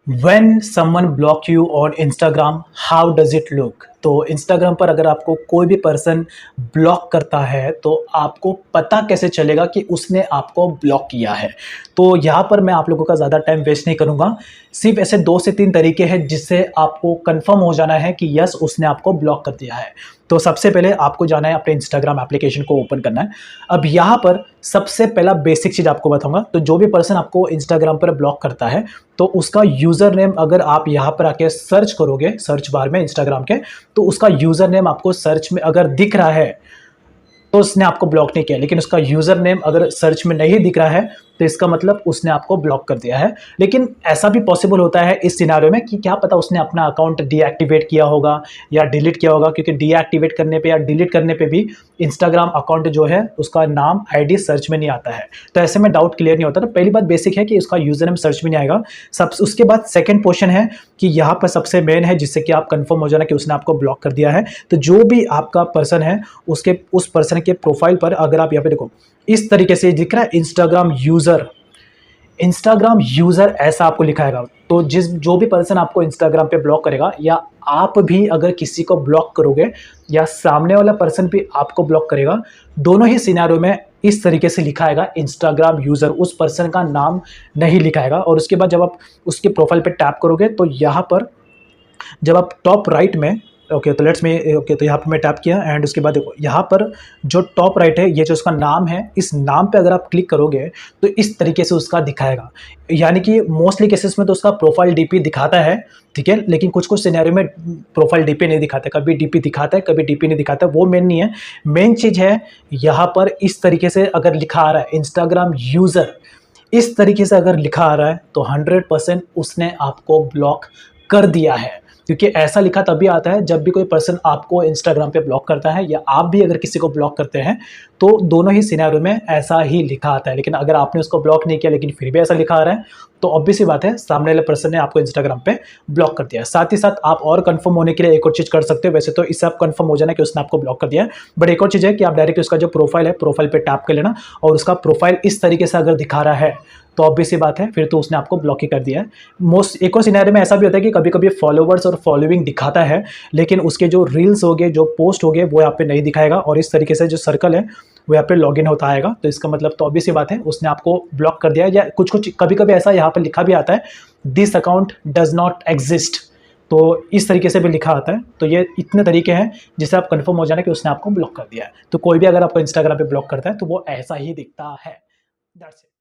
When someone block you on Instagram, how does it look? तो Instagram पर अगर आपको कोई भी पर्सन ब्लॉक करता है तो आपको पता कैसे चलेगा कि उसने आपको ब्लॉक किया है। तो यहाँ पर मैं आप लोगों का ज़्यादा टाइम वेस्ट नहीं करूँगा। सिर्फ ऐसे 2 से 3 तरीके हैं जिससे आपको कंफर्म हो जाना है कि यस उसने आपको ब्लॉक कर दिया है। तो सबसे पहले आपको जाना है, अपने इंस्टाग्राम एप्लीकेशन को ओपन करना है। अब यहाँ पर सबसे पहला बेसिक चीज़ आपको बताऊँगा। तो जो भी पर्सन आपको इंस्टाग्राम पर ब्लॉक करता है तो उसका यूज़र नेम अगर आप यहाँ पर आके सर्च करोगे, सर्च बार में इंस्टाग्राम के, तो उसका यूज़र नेम आपको सर्च में अगर दिख रहा है तो उसने आपको ब्लॉक नहीं किया। लेकिन उसका यूज़र नेम अगर सर्च में नहीं दिख रहा है तो इसका मतलब उसने आपको ब्लॉक कर दिया है। लेकिन ऐसा भी पॉसिबल होता है इस सिनेरियो में कि क्या पता उसने अपना अकाउंट डीएक्टिवेट किया होगा या डिलीट किया होगा, क्योंकि डीएक्टिवेट करने पे या डिलीट करने पे भी इंस्टाग्राम अकाउंट जो है उसका नाम आईडी सर्च में नहीं आता है। तो ऐसे में डाउट क्लियर नहीं होता। तो पहली बात बेसिक है कि उसका यूज़र नेम सर्च में नहीं आएगा। उसके बाद सेकेंड पोर्शन है कि यहाँ पर सबसे मेन है जिससे कि आप कंफर्म हो जाना कि उसने आपको ब्लॉक कर दिया है। तो जो भी आपका पर्सन है उसके उस पर्सन के प्रोफाइल पर अगर आप यहाँ पे देखो, इस तरीके से दिख रहा है इंस्टाग्राम यूज़र ऐसा आपको लिखाएगा। तो जो भी पर्सन आपको इंस्टाग्राम पे ब्लॉक करेगा या आप भी अगर किसी को ब्लॉक करोगे या सामने वाला पर्सन भी आपको ब्लॉक करेगा, दोनों ही सिनेरियो में इस तरीके से लिखाएगा इंस्टाग्राम यूज़र, उस पर्सन का नाम नहीं लिखाएगा। और उसके बाद जब आप उसके प्रोफाइल पे टैप करोगे तो यहाँ पर जब आप टॉप राइट में तो यहाँ पर मैं टैप किया एंड उसके बाद देखो यहाँ पर जो टॉप राइट है, ये जो उसका नाम है, इस नाम पे अगर आप क्लिक करोगे तो इस तरीके से उसका दिखाएगा। यानी कि मोस्टली केसेस में तो उसका प्रोफाइल डीपी दिखाता है, ठीक है, लेकिन कुछ कुछ सिनेरियो में प्रोफाइल डीपी नहीं दिखाता। कभी डीपी दिखाता है, कभी डीपी नहीं दिखाता। वो मेन नहीं है। मेन चीज़ है यहाँ पर इस तरीके से अगर लिखा आ रहा है इंस्टाग्राम यूज़र, इस तरीके से अगर लिखा आ रहा है तो 100% उसने आपको ब्लॉक कर दिया है। क्योंकि ऐसा लिखा तभी आता है जब भी कोई पर्सन आपको इंस्टाग्राम पे ब्लॉक करता है या आप भी अगर किसी को ब्लॉक करते हैं तो दोनों ही सिनेरियो में ऐसा ही लिखा आता है। लेकिन अगर आपने उसको ब्लॉक नहीं किया लेकिन फिर भी ऐसा लिखा आ रहा है तो ऑब्वियस सी बात है सामने वाले पर्सन ने आपको इंस्टाग्राम पे ब्लॉक कर दिया है। साथ ही साथ आप और कंफर्म होने के लिए एक और चीज़ कर सकते हो। वैसे तो इससे आप कंफर्म हो जाना कि उसने आपको ब्लॉक कर दिया है, बट एक और चीज़ है कि आप डायरेक्ट उसका जो प्रोफाइल है, प्रोफाइल पे टैप कर लेना और उसका प्रोफाइल इस तरीके से अगर दिखा रहा है तो ऑब्वियस सी बात है फिर तो उसने आपको ब्लॉक ही कर दिया है। एक और सिनेरियो में ऐसा भी होता है कि कभी कभी फॉलोवर्स और फॉलोइंग दिखाता है लेकिन उसके जो रील्स हो गए, जो पोस्ट हो गए, वो यहाँ पे नहीं दिखाएगा और इस तरीके से जो सर्कल है वो यहाँ पे लॉगिन होता आएगा। तो इसका मतलब तो ऑब्वियस सी बात है उसने आपको ब्लॉक कर दिया है। या कुछ कुछ कभी कभी ऐसा यहाँ पर लिखा भी आता है, this account does not exist, तो इस तरीके से भी लिखा आता है। तो ये इतने तरीके हैं जिससे आप कंफर्म हो जाना कि उसने आपको ब्लॉक कर दिया है। तो कोई भी अगर आपको इंस्टाग्राम पे ब्लॉक करता है तो वो ऐसा ही दिखता है। That's it.